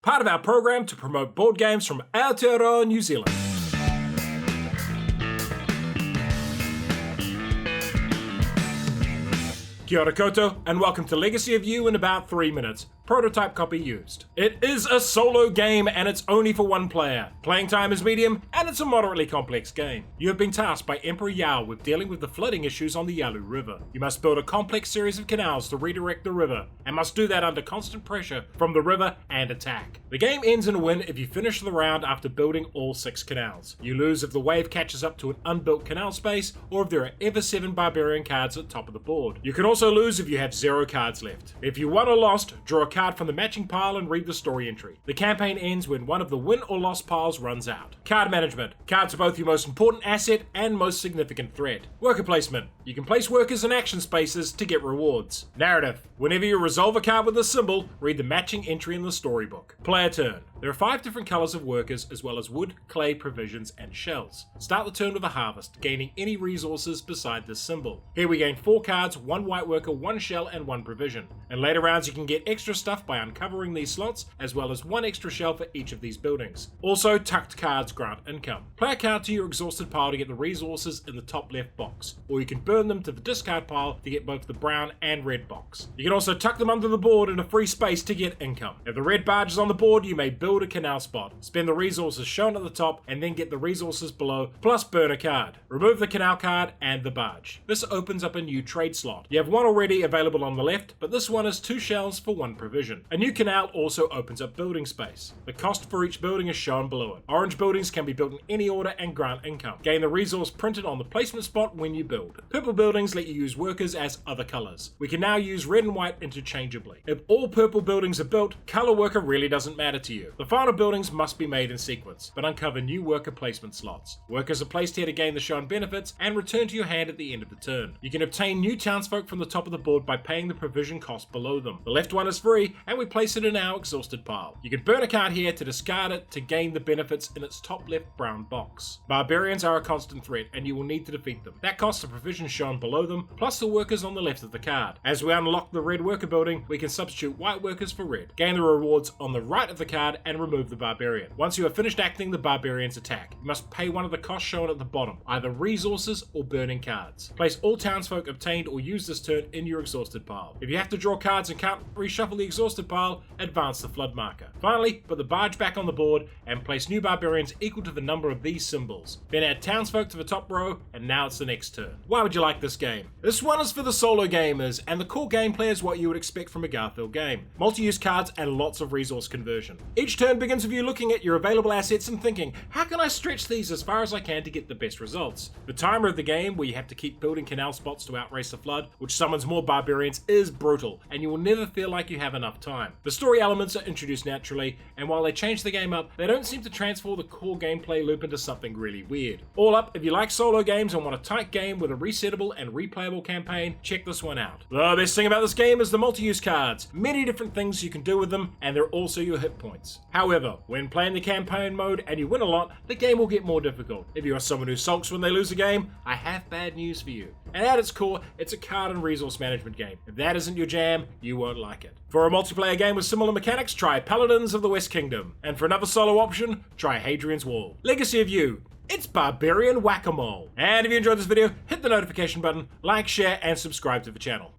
part of our program to promote board games from Aotearoa, New Zealand. Kia ora koutou, and welcome to Legacy of You in about 3 minutes. Prototype copy used. It is a solo game and it's only for one player. Playing time is medium and it's a moderately complex game. You have been tasked by Emperor Yao with dealing with the flooding issues on the Yalu River. You must build a complex series of canals to redirect the river and must do that under constant pressure from the river and attack. The game ends in a win if you finish the round after building all 6 canals. You lose if the wave catches up to an unbuilt canal space or if there are ever 7 barbarian cards at the top of the board. You can also lose if you have 0 cards left. If you won or lost, draw a card from the matching pile and read the story entry. The campaign ends when one of the win or loss piles runs out. Card management. Cards are both your most important asset and most significant threat. Worker placement. You can place workers in action spaces to get rewards. Narrative. Whenever you resolve a card with a symbol, read the matching entry in the storybook. Player turn. There are 5 different colors of workers as well as wood, clay, provisions, and shells. Start the turn with a harvest, gaining any resources beside this symbol. Here we gain 4 cards, 1 white worker, 1 shell, and 1 provision. In later rounds you can get extra stuff by uncovering these slots, as well as 1 extra shell for each of these buildings. Also, tucked cards grant income. Play a card to your exhausted pile to get the resources in the top left box, or you can burn them to the discard pile to get both the brown and red box. You can also tuck them under the board in a free space to get income. If the red barge is on the board, you may build a canal spot, spend the resources shown at the top, and then get the resources below, plus burn a card. Remove the canal card and the barge. This opens up a new trade slot. You have 1 already available on the left, but this one is 2 shells for 1 provision. A new canal also opens up building space. The cost for each building is shown below it. Orange buildings can be built in any order and grant income. Gain the resource printed on the placement spot when you build. Purple buildings let you use workers as other colors. We can now use red and white interchangeably. If all purple buildings are built, color worker really doesn't matter to you. The final buildings must be made in sequence, but uncover new worker placement slots. Workers are placed here to gain the shown benefits and return to your hand at the end of the turn. You can obtain new townsfolk from the top of the board by paying the provision cost below them. The left one is free and we place it in our exhausted pile. You can burn a card here to discard it to gain the benefits in its top left brown box. Barbarians are a constant threat and you will need to defeat them. That costs the provision shown below them, plus the workers on the left of the card. As we unlock the red worker building, we can substitute white workers for red. Gain the rewards on the right of the card and remove the barbarian. Once you have finished acting the barbarian's attack, you must pay one of the costs shown at the bottom, either resources or burning cards. Place all townsfolk obtained or used this turn in your exhausted pile. If you have to draw cards and can't reshuffle the exhausted pile, advance the flood marker. Finally, put the barge back on the board and place new barbarians equal to the number of these symbols. Then add townsfolk to the top row, and now it's the next turn. Why would you like this game? This one is for the solo gamers, and the core gameplay is what you would expect from a Garphill game. Multi-use cards and lots of resource conversion. Each turn begins with you looking at your available assets and thinking, how can I stretch these as far as I can to get the best results? The timer of the game, where you have to keep building canal spots to outrace the flood, which summons more barbarians, is brutal, and you will never feel like you have enough time. The story elements are introduced naturally, and while they change the game up, they don't seem to transform the core gameplay loop into something really weird. All up, if you like solo games and want a tight game with a resettable and replayable campaign, check this one out. The best thing about this game is the multi-use cards. Many different things you can do with them, and they're also your hit points. However, when playing the campaign mode and you win a lot, the game will get more difficult. If you are someone who sulks when they lose a game, I have bad news for you. And at its core, it's a card and resource management game. If that isn't your jam, you won't like it. For a multiplayer game with similar mechanics, try Paladins of the West Kingdom. And for another solo option, try Hadrian's Wall. Legacy of You. It's barbarian whack-a-mole. And if you enjoyed this video, hit the notification button, like, share, and subscribe to the channel.